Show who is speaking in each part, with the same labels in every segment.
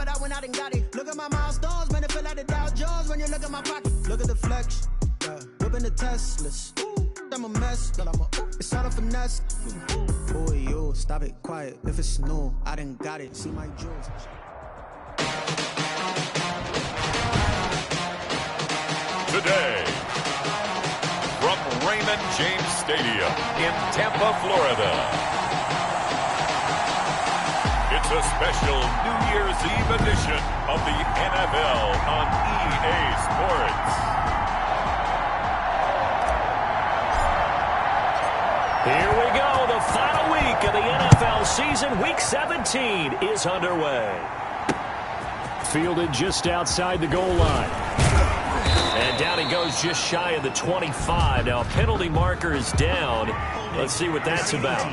Speaker 1: but I went out and got it. Look at my milestones, man, it feel like the Dow Jones when you look at my pocket. Look at the flex, yeah. Whipping the Teslas. I'm a mess, but it's all a finesse. Boy, you stop it, quiet. If it's new, I done got it. See my jewels.
Speaker 2: Today, from Raymond James Stadium in Tampa, Florida, it's a special New Year's Eve edition of the NFL on EA Sports.
Speaker 3: Here we go. The final week of the NFL season. Week 17 is underway. Fielded just outside the goal line. And down he goes just shy of the 25. Now a penalty marker is down. Let's see what that's about.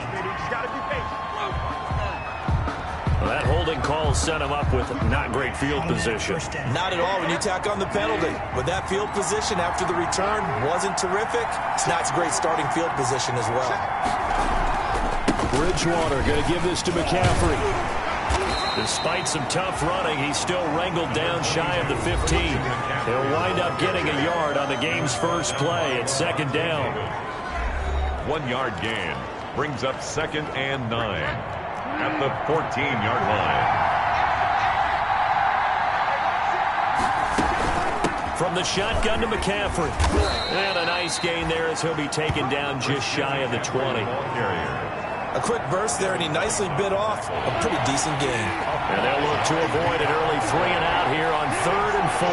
Speaker 3: Well, that holding call set him up with not great field position.
Speaker 4: Not at all when you tack on the penalty. With that field position after the return wasn't terrific. It's not a great starting field position as well.
Speaker 3: Bridgewater going to give this to McCaffrey. Despite some tough running, he's still wrangled down shy of the 15. He'll wind up getting a yard on the game's first play at second down.
Speaker 2: 1 yard gain brings up 2nd and 9 at the 14-yard line.
Speaker 3: From the shotgun to McCaffrey. And a nice gain there as he'll be taken down just shy of the 20.
Speaker 4: A quick burst there, and he nicely bit off a pretty decent gain.
Speaker 3: And they'll look to avoid an early 3 and out here on 3rd and 4.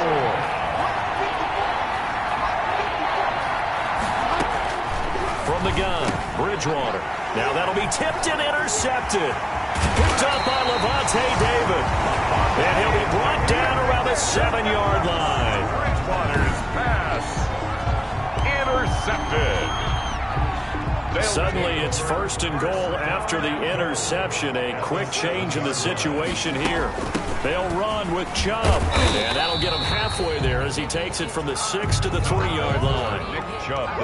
Speaker 3: From the gun, Bridgewater. Now that'll be tipped and intercepted. Picked up by Levante David. And he'll be brought down around the 7-yard line.
Speaker 2: Bridgewater's pass intercepted.
Speaker 3: Suddenly it's 1st and goal after the interception. A quick change in the situation here. They'll run with Chubb. And that'll get him halfway there as he takes it from the 6 to the 3-yard line.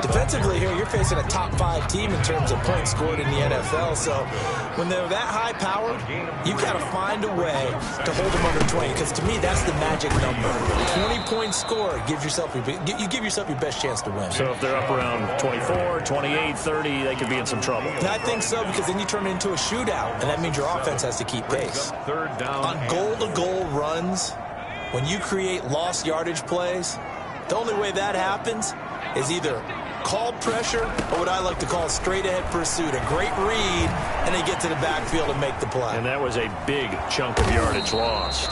Speaker 4: Defensively here, you're facing a top 5 team in terms of points scored in the NFL. So when they're that high powered, you've got to find a way to hold them under 20. Because to me, that's the magic number. 20 points scored, you give yourself your best chance to win.
Speaker 3: So if they're up around 24, 28, 30, they could be in some trouble.
Speaker 4: And I think so, because then you turn it into a shootout, and that means your offense has to keep pace. On goal-to-goal runs, when you create lost yardage plays, the only way that happens is either called pressure or what I like to call straight-ahead pursuit. A great read, and they get to the backfield and make the play.
Speaker 3: And that was a big chunk of yardage lost.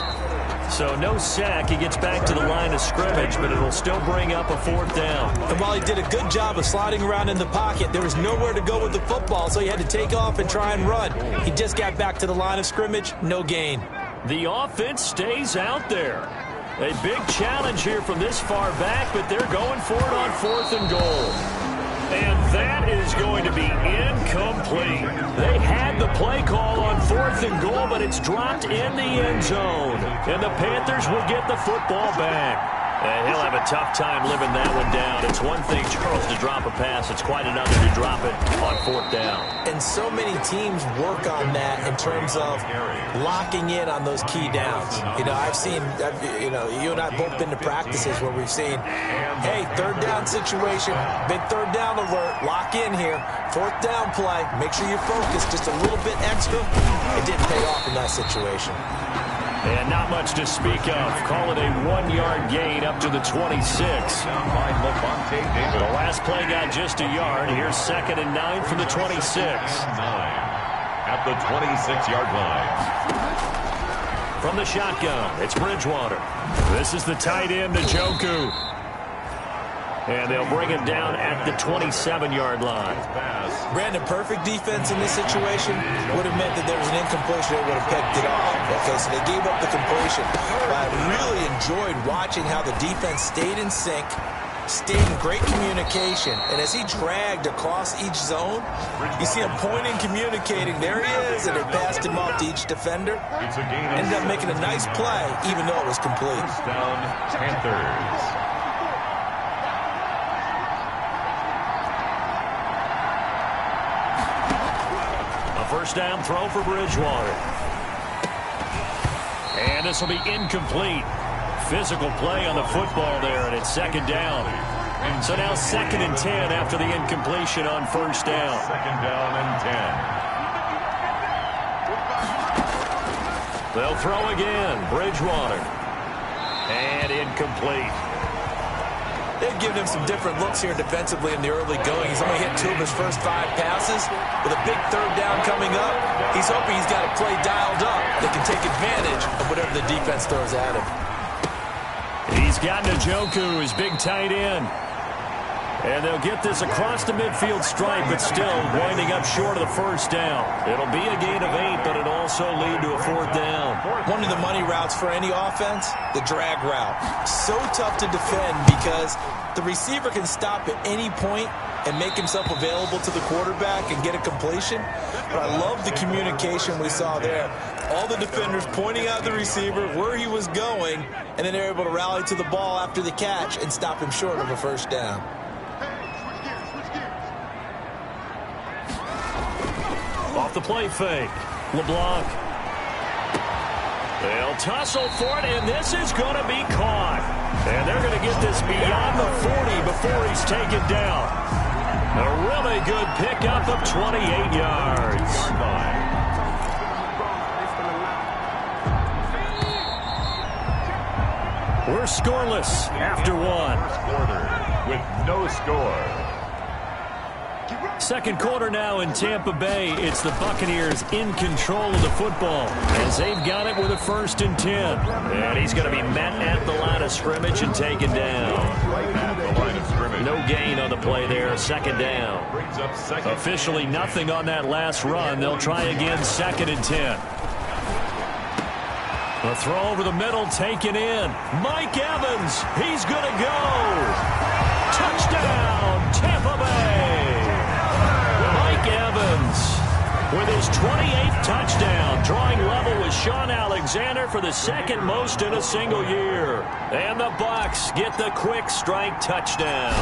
Speaker 3: So no sack. He gets back to the line of scrimmage, but it'll still bring up a 4th down.
Speaker 4: And while he did a good job of sliding around in the pocket, there was nowhere to go with the football, so he had to take off and try and run. He just got back to the line of scrimmage, no gain.
Speaker 3: The offense stays out there. A big challenge here from this far back, but they're going for it on 4th and goal. And that is going to be incomplete. They had the play call on 4th and goal, but it's dropped in the end zone. And the Panthers will get the football back. And he'll have a tough time living that one down. It's one thing, Charles, to drop a pass. It's quite another to drop it on 4th down.
Speaker 4: And so many teams work on that in terms of locking in on those key downs. You know, you and I both been to practices where we've seen, hey, 3rd down situation, big 3rd down alert, lock in here, 4th down play, make sure you're focused just a little bit extra. It didn't pay off in that situation.
Speaker 3: And not much to speak of. Call it a 1-yard gain up to the 26. The last play got just a yard. Here's 2nd and 9 from the 26.
Speaker 2: At the 26-yard line.
Speaker 3: From the shotgun, it's Bridgewater. This is the tight end, Njoku. And they'll bring him down at the 27-yard line.
Speaker 4: Brandon, perfect defense in this situation would have meant that there was an incompletion that would have picked it off. Okay, so they gave up the completion. But I really enjoyed watching how the defense stayed in sync, stayed in great communication. And as he dragged across each zone, you see him pointing, communicating. There he is, and they passed him off to each defender. Ended up making a nice play, even though it was complete.
Speaker 2: First down, Panthers.
Speaker 3: First down throw for Bridgewater. And this will be incomplete. Physical play on the football there, and it's second down. So now 2nd and 10 after the incompletion on first down.
Speaker 2: 2nd down and 10.
Speaker 3: They'll throw again. Bridgewater. And incomplete.
Speaker 4: They've given him some different looks here defensively in the early going. He's only hit 2 of his first 5 passes. With a big 3rd down coming up, he's hoping he's got a play dialed up that can take advantage of whatever the defense throws at him.
Speaker 3: He's got Njoku, his big tight end. And they'll get this across the midfield stripe, but still winding up short of the first down. It'll be a gain of 8, but it'll also lead to a 4th down.
Speaker 4: One of the money routes for any offense, the drag route. So tough to defend because the receiver can stop at any point and make himself available to the quarterback and get a completion. But I love the communication we saw there. All the defenders pointing out the receiver, where he was going, and then they're able to rally to the ball after the catch and stop him short of a first down.
Speaker 3: Off the play fake. LeBlanc. They'll tussle for it, and this is going to be caught. And they're going to get this beyond the 40 before he's taken down. A really good pickup of 28 yards. We're scoreless after 1.
Speaker 2: With no score.
Speaker 3: Second quarter now in Tampa Bay. It's the Buccaneers in control of the football as they've got it with a 1st and 10. And he's going to be met at the line of scrimmage and taken down.
Speaker 2: Right at the line of scrimmage.
Speaker 3: No gain on the play there. 2nd down.
Speaker 2: Brings up 2nd.
Speaker 3: Officially nothing on that last run. They'll try again 2nd and 10. A throw over the middle taken in. Mike Evans. He's going to go. Touchdown, Tampa Bay. Mike Evans with his 28th touchdown, drawing level with Sean Alexander for the 2nd most in a single year. And the Bucs get the quick strike touchdown.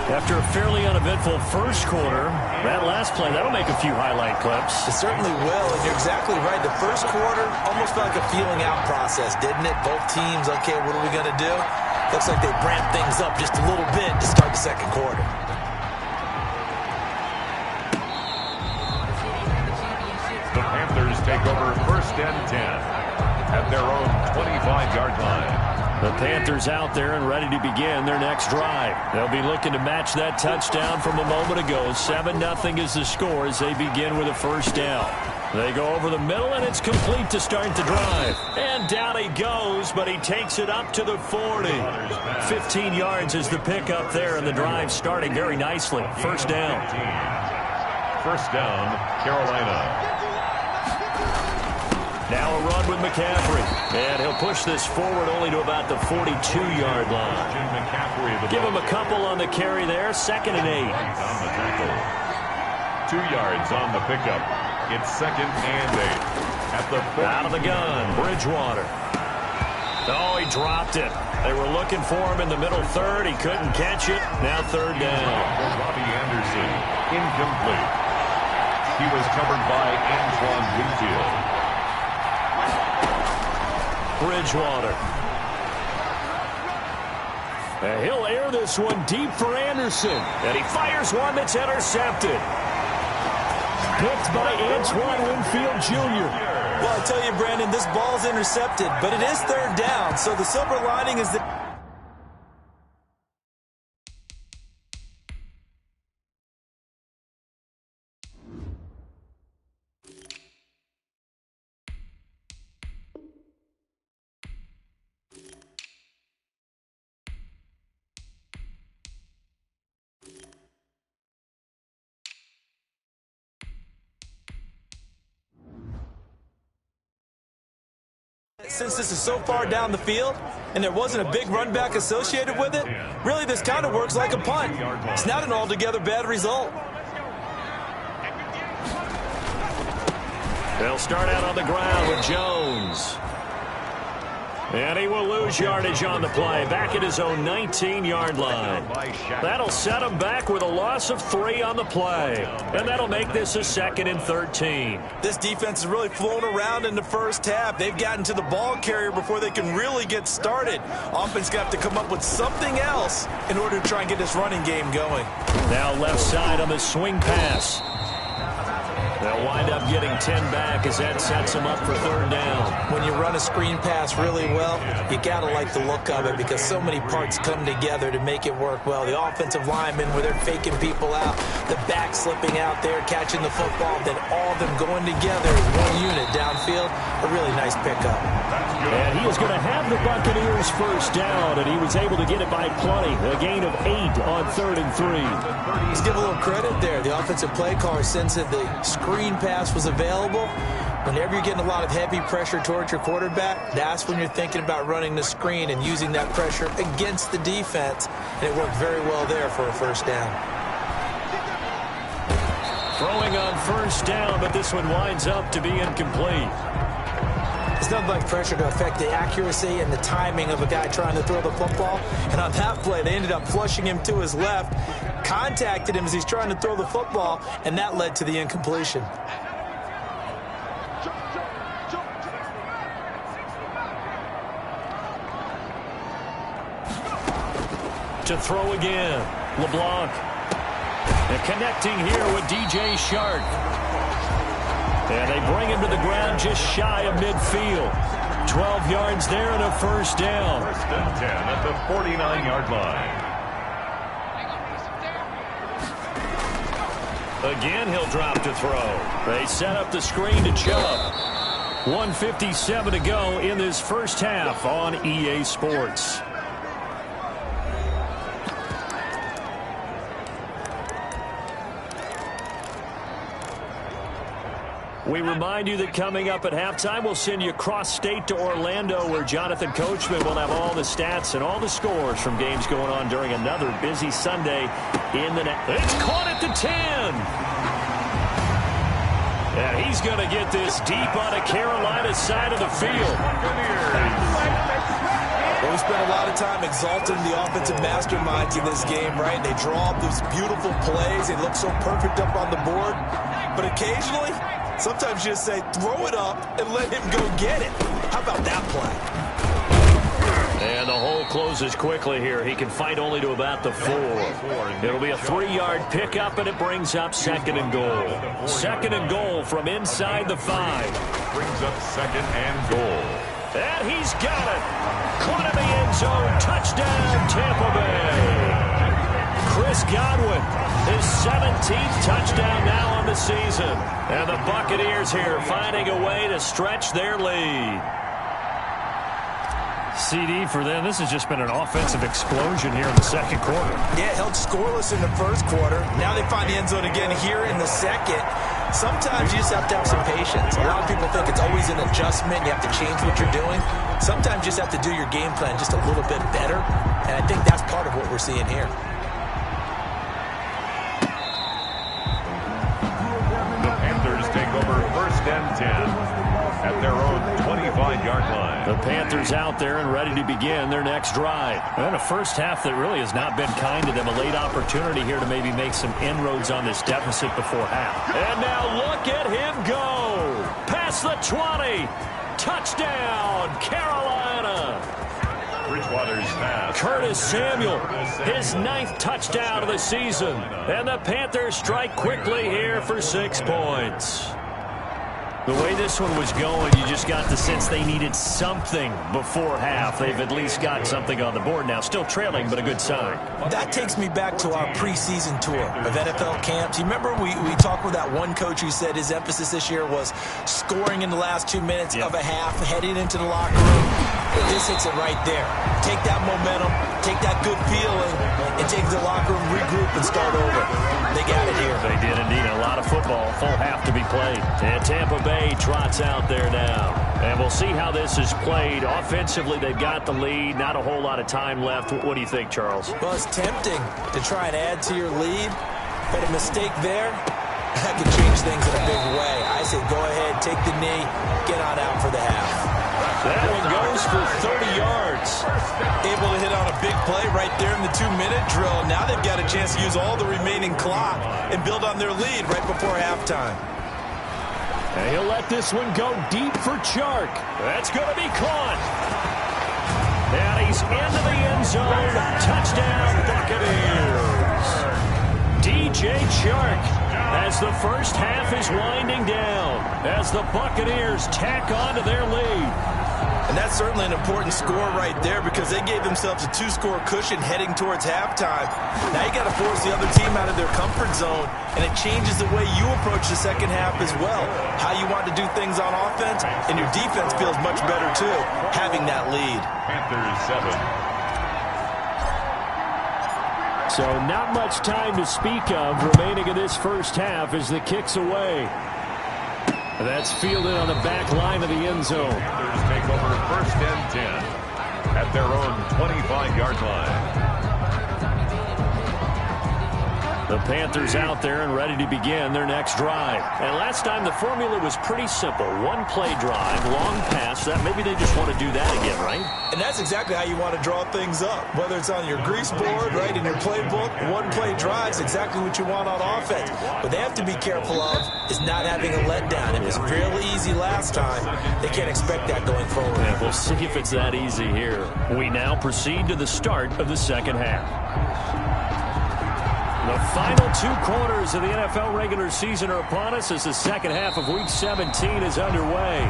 Speaker 3: After a fairly uneventful first quarter, that last play, that'll make a few highlight clips.
Speaker 4: It certainly will, and you're exactly right. The first quarter almost felt like a feeling out process, didn't it? Both teams, okay, what are we going to do? Looks like they ramped things up just a little bit to start the second quarter.
Speaker 2: The Panthers take over 1st and 10 at their own 25-yard line.
Speaker 3: The Panthers out there and ready to begin their next drive. They'll be looking to match that touchdown from a moment ago. 7-0 is the score as they begin with a 1st down. They go over the middle, and it's complete to start the drive. And down he goes, but he takes it up to the 40. 15 yards is the pickup there, and the drive starting very nicely. 1st down.
Speaker 2: 1st down, Carolina.
Speaker 3: Now a run with McCaffrey. And he'll push this forward only to about the 42-yard line. Give him a couple on the carry there. 2nd and 8.
Speaker 2: On the tackle. 2 yards on the pickup. It's 2nd and 8. At the 40.
Speaker 3: Out of the gun, Bridgewater. Oh, he dropped it. They were looking for him in the middle 3rd. He couldn't catch it. Now 3rd down.
Speaker 2: Robbie Anderson, incomplete. He was covered by Antoine Winfield.
Speaker 3: Bridgewater. And he'll air this one deep for Anderson. And he fires one that's intercepted. Picked by Antoine Winfield Jr.
Speaker 4: Well, I tell you, Brandon, this ball's intercepted, but it is 3rd down, so the silver lining is that since this is so far down the field and there wasn't a big run back associated with it, really this kind of works like a punt. It's not an altogether bad result.
Speaker 3: They'll start out on the ground with Jones. And he will lose yardage on the play, back at his own 19-yard line. That'll set him back with a loss of 3 on the play. And that'll make this a 2nd and 13.
Speaker 4: This defense has really flown around in the first half. They've gotten to the ball carrier before they can really get started. Offense got to come up with something else in order to try and get this running game going.
Speaker 3: Now left side on the swing pass. They'll wind up getting 10 back as that sets them up for 3rd down.
Speaker 4: When you run a screen pass really well, you got to like the look of it because so many parts come together to make it work well. The offensive linemen, where they're faking people out, the back slipping out there, catching the football, then all of them going together as one unit downfield. A really nice pickup.
Speaker 3: And he is going to have the Buccaneers first down, and he was able to get it by plenty. A gain of 8 on 3rd and 3.
Speaker 4: Let's give a little credit there. The offensive play caller sensed that the screen pass was available. Whenever you're getting a lot of heavy pressure towards your quarterback, that's when you're thinking about running the screen and using that pressure against the defense. And it worked very well there for a first down.
Speaker 3: Throwing on first down, but this one winds up to be incomplete.
Speaker 4: It's nothing like pressure to affect the accuracy and the timing of a guy trying to throw the football. And on that play, they ended up flushing him to his left, contacted him as he's trying to throw the football, and that led to the incompletion.
Speaker 3: To throw again, LeBlanc. And connecting here with DJ Shark. And they bring him to the ground just shy of midfield. 12 yards there and a first down.
Speaker 2: 1st and 10 at the 49-yard line.
Speaker 3: Again, he'll drop to throw. They set up the screen to Chubb. 1:57 to go in this first half on EA Sports. We remind you that coming up at halftime, we'll send you cross-state to Orlando, where Jonathan Coachman will have all the stats and all the scores from games going on during another busy Sunday in the net. It's caught at the 10. And he's going to get this deep on the Carolina side of the field.
Speaker 4: Well, we spent a lot of time exalting the offensive masterminds in this game, right? They draw up these beautiful plays. They look so perfect up on the board. But occasionally, sometimes you just say, throw it up and let him go get it. How about that play?
Speaker 3: And the hole closes quickly here. He can fight only to about the 4. It'll be a 3-yard pickup, and it brings up 2nd and goal. 2nd and goal from inside the 5.
Speaker 2: Brings up 2nd and goal.
Speaker 3: And he's got it. Caught in the end zone. Touchdown, Tampa Bay. Chris Godwin, his 17th touchdown now on the season. And the Buccaneers here finding a way to stretch their lead. CD for them, this has just been an offensive explosion here in the 2nd quarter.
Speaker 4: Yeah, held scoreless in the 1st quarter. Now they find the end zone again here in the 2nd. Sometimes you just have to have some patience. A lot of people think it's always an adjustment. You have to change what you're doing. Sometimes you just have to do your game plan just a little bit better. And I think that's part of what we're seeing here.
Speaker 2: The Panthers take over 1st and 10 at their own 25-yard line.
Speaker 3: The Panthers out there and ready to begin their next drive. And a first half that really has not been kind to them. A late opportunity here to maybe make some inroads on this deficit before half. And now look at him go. Past the 20. Touchdown, Carolina.
Speaker 2: Bridgewater's pass.
Speaker 3: Curtis Samuel, his 9th touchdown of the season. And the Panthers strike quickly here for 6 points. The way this one was going, you just got the sense they needed something before half. They've at least got something on the board now. Still trailing, but a good sign.
Speaker 4: That takes me back to our preseason tour of NFL camps. You remember we talked with that one coach who said his emphasis this year was scoring in the last 2 minutes of a half, heading into the locker room. This hits it right there. Take that momentum, take that good feeling, and take the locker room, regroup, and start over. They got it here.
Speaker 3: They did indeed. A lot of football, full half to be played. And Tampa Bay trots out there now. And we'll see how this is played. Offensively, they've got the lead. Not a whole lot of time left. What do you think, Charles?
Speaker 4: Well, it's tempting to try and add to your lead, but a mistake there, that could change things in a big way. I say go ahead, take the knee, get on out for the half.
Speaker 3: That one goes for 30 yards.
Speaker 4: Able to hit on a big play right there in the 2-minute drill. Now they've got a chance to use all the remaining clock and build on their lead right before halftime.
Speaker 3: And he'll let this one go deep for Chark. That's going to be caught. And he's into the end zone. Touchdown, Buccaneers. DJ Chark, as the first half is winding down, as the Buccaneers tack on to their lead.
Speaker 4: And that's certainly an important score right there because they gave themselves a 2-score cushion heading towards halftime. Now you got to force the other team out of their comfort zone, and it changes the way you approach the second half as well. How you want to do things on offense, and your defense feels much better too, having that lead.
Speaker 2: Panthers 7.
Speaker 3: So not much time to speak of remaining in this first half as the kick's away. That's fielded on the back line of the end zone.
Speaker 2: Panthers take over 1st and 10 at their own 25-yard line.
Speaker 3: The Panthers out there and ready to begin their next drive. And last time the formula was pretty simple. One-play drive, long pass. That maybe they just want to do that again, right?
Speaker 4: And that's exactly how you want to draw things up. Whether it's on your grease board, right, in your playbook, one-play drives, exactly what you want on offense. What they have to be careful of is not having a letdown. It was fairly easy last time. They can't expect that going forward.
Speaker 3: Yeah, we'll see if it's that easy here. We now proceed to the start of the second half. The final 2 quarters of the NFL regular season are upon us as the second half of Week 17 is underway.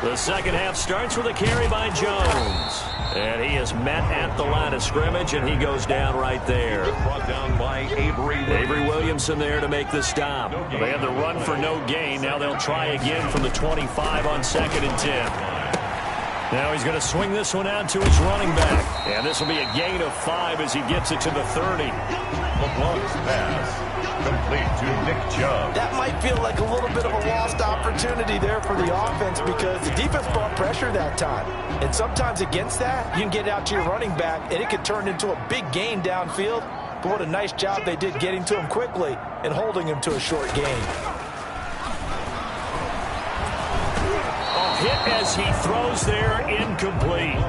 Speaker 3: The second half starts with a carry by Jones. And he is met at the line of scrimmage, and he goes down right there.
Speaker 2: Brought down by
Speaker 3: Avery Williamson there to make the stop. They had the run for no gain. Now they'll try again from the 25 on 2nd and 10. Now he's going to swing this one out to his running back. And this will be a gain of 5 as he gets it to the 30.
Speaker 2: LeBlanc's pass complete to Nick Chubb.
Speaker 4: That might feel like a little bit of a lost opportunity there for the offense because the defense brought pressure that time. And sometimes against that, you can get out to your running back, and it could turn into a big gain downfield. But what a nice job they did getting to him quickly and holding him to a short gain.
Speaker 3: Hit as he throws there, incomplete.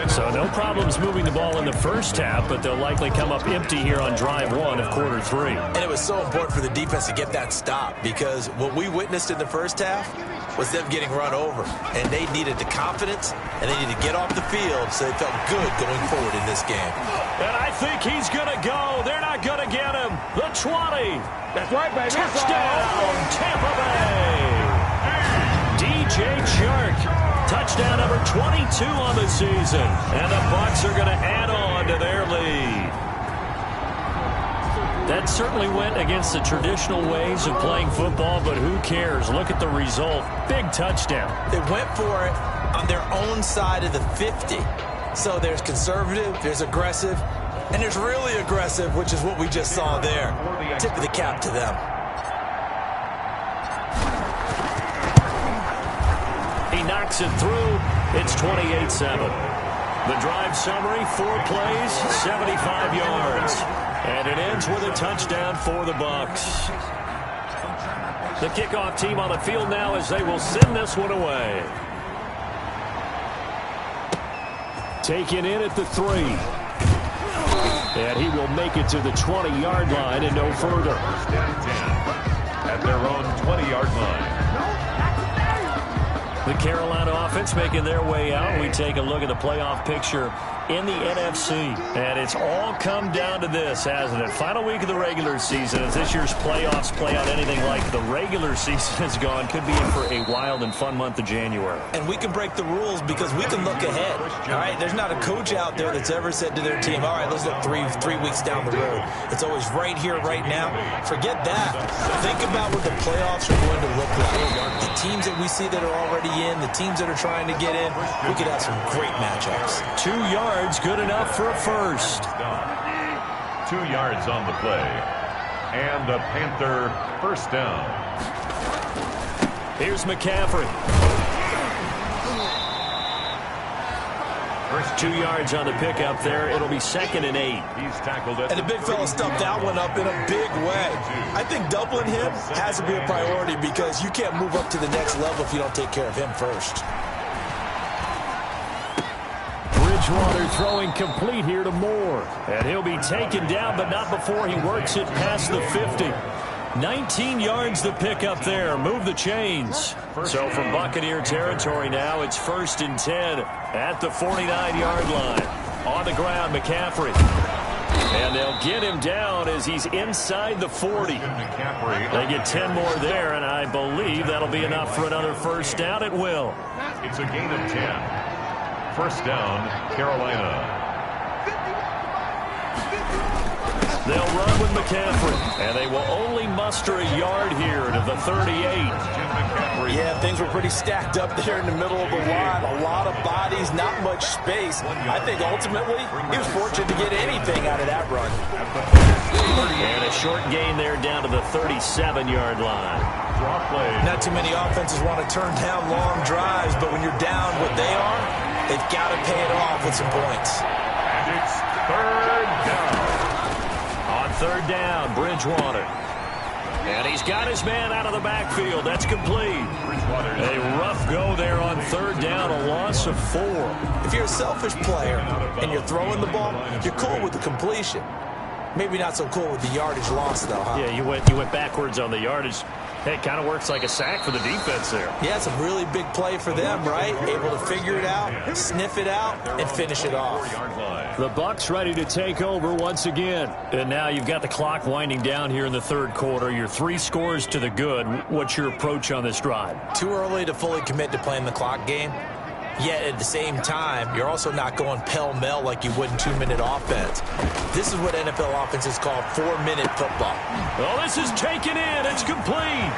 Speaker 3: So no problems moving the ball in the first half, but they'll likely come up empty here on drive 1 of quarter 3.
Speaker 4: And it was so important for the defense to get that stop because what we witnessed in the first half was them getting run over. And they needed the confidence, and they needed to get off the field so they felt good going forward in this game.
Speaker 3: And I think he's going to go. They're not going to get him. The 20.
Speaker 5: That's right, baby.
Speaker 3: Touchdown, Tampa Bay. DJ Chark, touchdown number 22 on the season. And the Bucs are going to add on to their lead. That certainly went against the traditional ways of playing football, but who cares? Look at the result. Big touchdown.
Speaker 4: They went for it on their own side of the 50. So there's conservative, there's aggressive, and there's really aggressive, which is what we just saw there. Tip of the cap to them.
Speaker 3: He knocks it through. It's 28-7. The drive summary, 4 plays, 75 yards. And it ends with a touchdown for the Bucs. The kickoff team on the field now as they will send this one away. Taken in at the 3. And he will make it to the 20-yard line and no further.
Speaker 2: 1st and 10 at their own 20-yard line.
Speaker 3: The Carolina offense making their way out. We take a look at the playoff picture in the NFC. And it's all come down to this, hasn't it? Final week of the regular season. As this year's playoffs play out anything like the regular season has gone, could be in for a wild and fun month of January.
Speaker 4: And we can break the rules because we can look ahead. All right, there's not a coach out there that's ever said to their team, all right, let's look three weeks down the road. It's always right here, right now. Forget that. Think about what the playoffs are going to look like. The teams that we see that are already in, the teams that are trying to get in, we could have some great matchups.
Speaker 3: 2 yards, good enough for a first.
Speaker 2: 2 yards on the play. And a Panther first down.
Speaker 3: Here's McCaffrey. 2 yards on the pickup there. It'll be 2nd and 8.
Speaker 2: He's tackled at
Speaker 4: and the big fella stuffed that one up in a big way. I think doubling him has to be a priority because you can't move up to the next level if you don't take care of him first.
Speaker 3: Bridgewater throwing complete here to Moore. And he'll be taken down, but not before he works it past the 50. 19 yards the pickup there. Move the chains. So from Buccaneer territory now, it's 1st and 10 at the 49-yard line. On the ground, McCaffrey. And they'll get him down as he's inside the 40. They get 10 more there, and I believe that'll be enough for another first down. It will.
Speaker 2: It's a gain of 10. First down, Carolina.
Speaker 3: They'll run with McCaffrey, and they will only muster a yard here to the 38.
Speaker 4: Yeah, things were pretty stacked up there in the middle of the line. A lot of bodies, not much space. I think ultimately he was fortunate to get anything out of that run.
Speaker 3: And a short gain there down to the 37-yard line.
Speaker 4: Not too many offenses want to turn down long drives, but when you're down what they are, they've got to pay it off with some points.
Speaker 2: And it's 3rd down.
Speaker 3: On 3rd down, Bridgewater. And he's got his man out of the backfield. That's complete. A rough go there on 3rd down, a loss of 4.
Speaker 4: If you're a selfish player and you're throwing the ball, you're cool with the completion. Maybe not so cool with the yardage loss, though, huh?
Speaker 3: Yeah, you went backwards on the yardage. Hey, it kind of works like a sack for the defense there.
Speaker 4: Yeah, it's a really big play for them, right? Able to figure it out, sniff it out, and finish it off.
Speaker 3: The Bucs ready to take over once again. And now you've got the clock winding down here in the 3rd quarter. You're 3 scores to the good. What's your approach on this drive?
Speaker 4: Too early to fully commit to playing the clock game. Yet at the same time, you're also not going pell-mell like you would in 2-minute offense. This is what NFL offenses call 4-minute football.
Speaker 3: Oh, this is taken in. It's complete.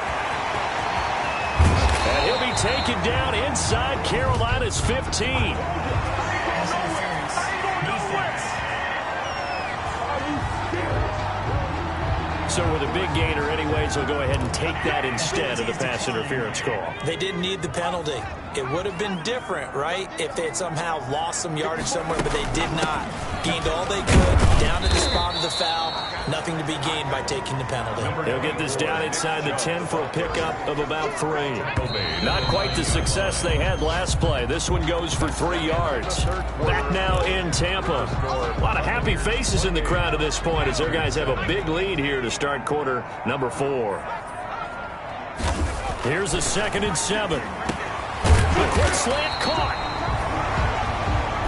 Speaker 3: And he'll be taken down inside Carolina's 15. So with a big gainer anyways, they'll go ahead and take that instead of the pass interference call.
Speaker 4: They didn't need the penalty. It would have been different, right, if they had somehow lost some yardage somewhere, but they did not. Gained all they could, down to the spot of the foul. Nothing to be gained by taking the penalty.
Speaker 3: They'll get this down inside the 10 for a pickup of about 3. Not quite the success they had last play. This one goes for 3 yards. Back now in Tampa. A lot of happy faces in the crowd at this point as their guys have a big lead here to start quarter number 4. Here's a 2nd and 7. The quick slant caught.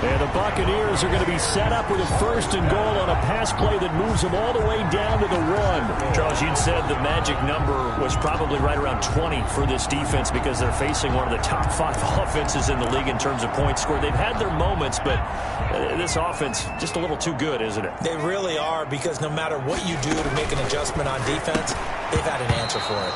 Speaker 3: And the Buccaneers are going to be set up with a 1st and goal on a pass play that moves them all the way down to the 1. Charles, you'd said the magic number was probably right around 20 for this defense because they're facing one of the top 5 offenses in the league in terms of points scored. They've had their moments, but this offense just a little too good, isn't it?
Speaker 4: They really are, because no matter what you do to make an adjustment on defense, they've had an answer for it.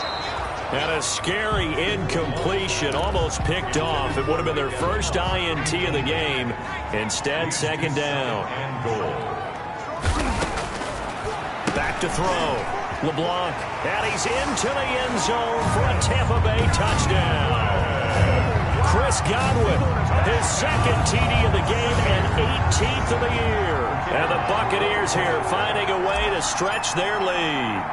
Speaker 3: And a scary incompletion, almost picked off. It would have been their first INT of the game. Instead, 2nd down. Back to throw. LeBlanc, and he's into the end zone for a Tampa Bay touchdown. Chris Godwin, his 2nd TD of the game and 18th of the year. And the Buccaneers here finding a way to stretch their lead.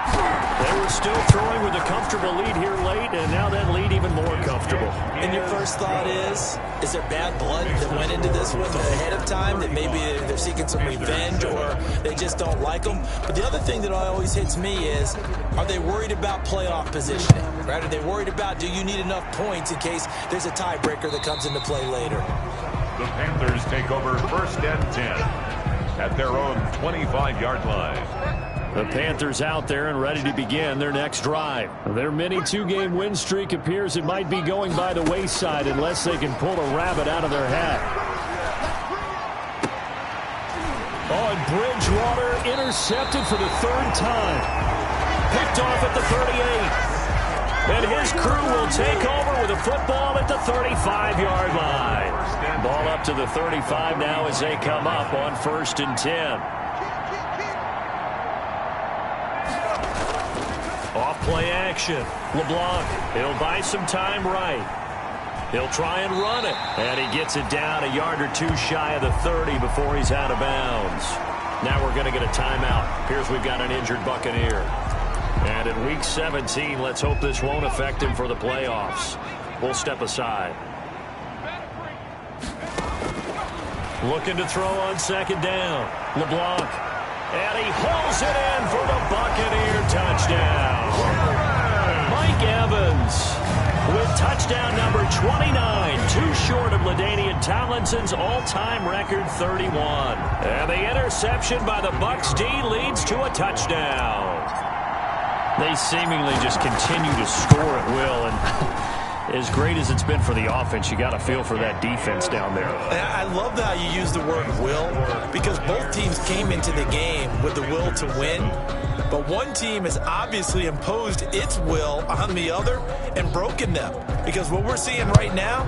Speaker 3: They were still throwing with a comfortable lead here late, and now that lead even more comfortable.
Speaker 4: And your first thought is there bad blood that went into this one ahead of time, that maybe they're seeking some revenge or they just don't like them? But the other thing that always hits me is, are they worried about playoff positioning? Right? Are they worried about, do you need enough points in case there's a tiebreaker that comes into play later?
Speaker 2: The Panthers take over 1st and 10 at their own 25-yard line.
Speaker 3: The Panthers out there and ready to begin their next drive. Their mini 2-game win streak appears it might be going by the wayside unless they can pull a rabbit out of their hat. Oh, and Bridgewater intercepted for the 3rd time. Picked off at the 38. And his crew will take over with a football at the 35-yard line. Ball up to the 35 now as they come up on 1st and 10. Off play action. LeBlanc, he'll buy some time right. He'll try and run it. And he gets it down a yard or two shy of the 30 before he's out of bounds. Now we're going to get a timeout. Appears we've got an injured Buccaneer. And in Week 17, let's hope this won't affect him for the playoffs. We'll step aside. Looking to throw on second down. LeBlanc. And he hauls it in for the Buccaneer touchdown. Mike Evans with touchdown number 29, too short of LaDainian Tomlinson's all-time record 31. And the interception by the Bucs D leads to a touchdown. They seemingly just continue to score at will, and as great as it's been for the offense, you got to feel for that defense down there.
Speaker 4: I love how you use the word will, because both teams came into the game with the will to win. But one team has obviously imposed its will on the other and broken them. Because what we're seeing right now,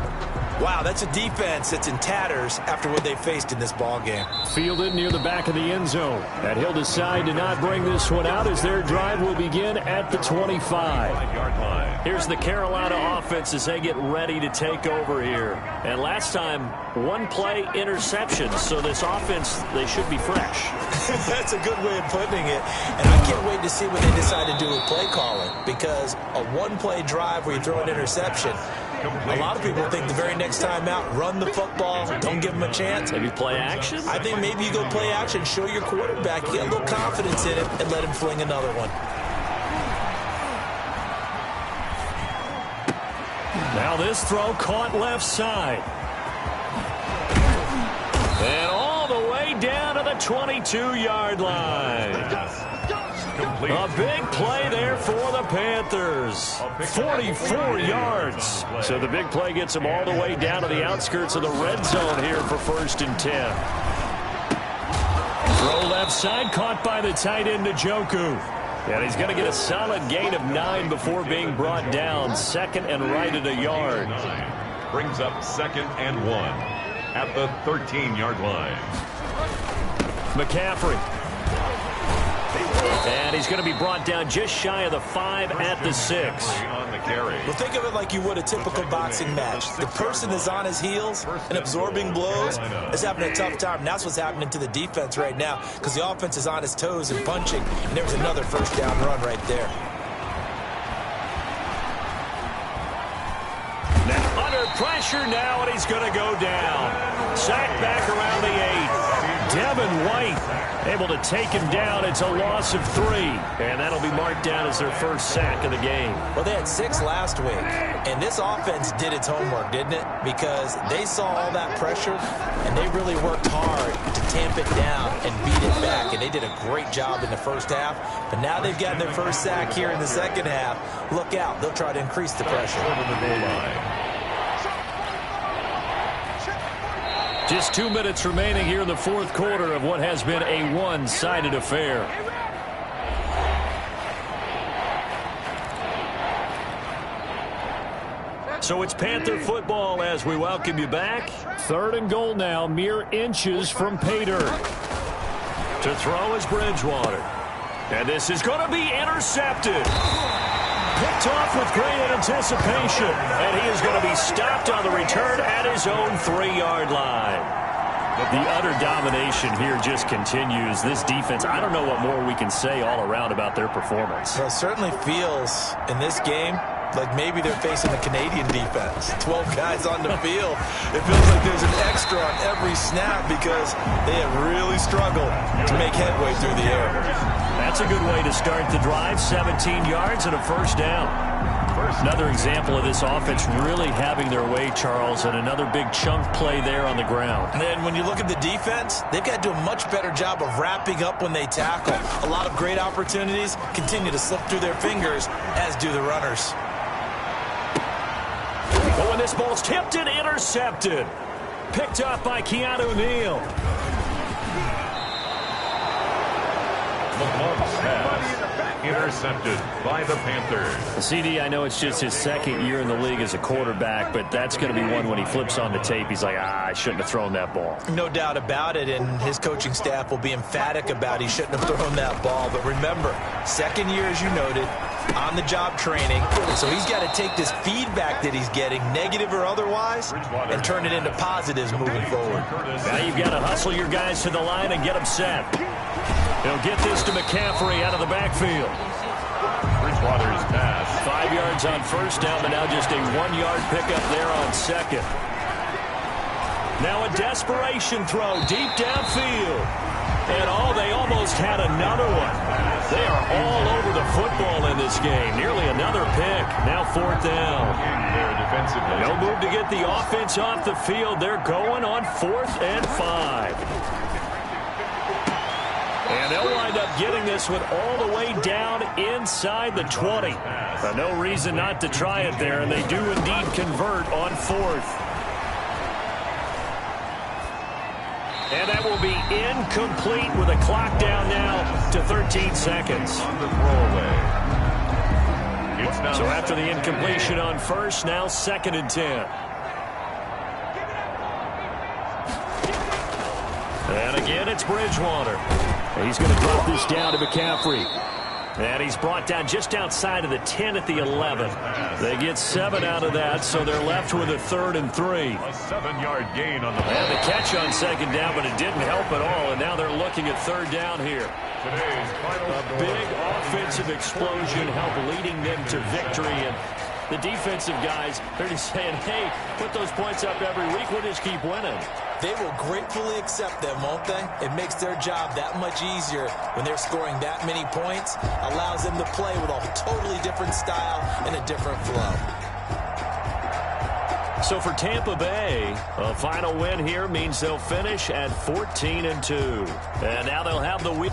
Speaker 4: wow, that's a defense that's in tatters after what they faced in this ball game.
Speaker 3: Fielded near the back of the end zone. And he'll decide to not bring this one out as their drive will begin at the 25. Here's the Carolina offense as they get ready to take over here. And last time, one-play interception. So this offense, they should be fresh.
Speaker 4: That's a good way of putting it. And I can't wait to see what they decide to do with play calling. Because a one-play drive where you throw an interception, a lot of people think the very next time out, run the football, don't give them a chance.
Speaker 3: Maybe play action?
Speaker 4: I think maybe you go play action, show your quarterback, you get a little confidence in him, and let him fling another one.
Speaker 3: Now this throw caught left side. And all the way down to the 22-yard line. A big play there for the Panthers. 44 yards. So the big play gets them all the way down to the outskirts of the red zone here for 1st and 10. Throw left side, caught by the tight end Njoku. And he's going to get a solid gain of 9 before being brought down. Second and right at a yard.
Speaker 2: Brings up 2nd and 1 at the 13-yard line.
Speaker 3: McCaffrey. And he's going to be brought down just shy of the 5 at the 6.
Speaker 2: On the carry.
Speaker 4: Well, think of it like you would a typical boxing match. The person is on his heels and absorbing blows is having a tough time. And that's what's happening to the defense right now, because the offense is on his toes and punching. And there was another first down run right there.
Speaker 3: Now under pressure now, and he's going to go down. Sacked back around the 8. Devin White able to take him down. It's a loss of 3. And that'll be marked down as their first sack of the game.
Speaker 4: Well, they had 6 last week. And this offense did its homework, didn't it? Because they saw all that pressure, and they really worked hard to tamp it down and beat it back. And they did a great job in the first half. But now they've gotten their first sack here in the second half. Look out. They'll try to increase the pressure.
Speaker 2: Over the goal line.
Speaker 3: Just 2 minutes remaining here in the fourth quarter of what has been a one-sided affair. So it's Panther football as we welcome you back. 3rd and goal now, mere inches from pay dirt. To throw is Bridgewater. And this is going to be intercepted. Picked off with great anticipation. And he is going to be stopped on the return at his own 3-yard line. The utter domination here just continues. This defense, I don't know what more we can say all around about their performance.
Speaker 4: Well, it certainly feels in this game like maybe they're facing a Canadian defense. 12 guys on the field. It feels like there's an extra on every snap because they have really struggled to make headway through the air.
Speaker 3: That's a good way to start the drive. 17 yards and a first down. Another example of this offense really having their way, Charles, and another big chunk play there on the ground.
Speaker 4: And then when you look at the defense, they've got to do a much better job of wrapping up when they tackle. A lot of great opportunities continue to slip through their fingers, as do the runners.
Speaker 3: Oh, and this ball's tipped and intercepted. Picked up by Keanu Neal.
Speaker 2: Mahomes' pass intercepted by the Panthers.
Speaker 3: CD, I know it's just his second year in the league as a quarterback, but that's going to be one when he flips on the tape. He's like, I shouldn't have thrown that ball.
Speaker 4: No doubt about it, and his coaching staff will be emphatic about he shouldn't have thrown that ball. But remember, second year, as you noted, on-the-job training. So he's got to take this feedback that he's getting, negative or otherwise, and turn it into positives moving forward.
Speaker 3: Now you've got to hustle your guys to the line and get them set. He'll get this to McCaffrey out of the backfield.
Speaker 2: Bridgewater's pass.
Speaker 3: 5 yards on first down, but now just a 1-yard pickup there on second. Now a desperation throw deep downfield. And they almost had another one. They are all over the football in this game. Nearly another pick. Now fourth down. No move to get the offense off the field. They're going on 4th and 5. And they'll wind up getting this one all the way down inside the 20. No reason not to try it there, and they do indeed convert on 4th. And that will be incomplete with a clock down now to 13 seconds.
Speaker 2: On the throwaway.
Speaker 3: So after the incompletion on first, now 2nd and 10. And again, it's Bridgewater. He's going to drop this down to McCaffrey. And he's brought down just outside of the 10 at the 11. They get 7 out of that, so they're left with a 3rd and 3.
Speaker 2: A 7-yard gain on the ball.
Speaker 3: And the catch on 2nd down, but it didn't help at all. And now they're looking at 3rd down here. A big offensive explosion helped leading them to victory. And the defensive guys, they're just saying, hey, put those points up every week. We'll just keep winning.
Speaker 4: They will gratefully accept them, won't they? It makes their job that much easier when they're scoring that many points. Allows them to play with a totally different style and a different flow.
Speaker 3: So for Tampa Bay, a final win here means they'll finish at 14-2. And now they'll have the win.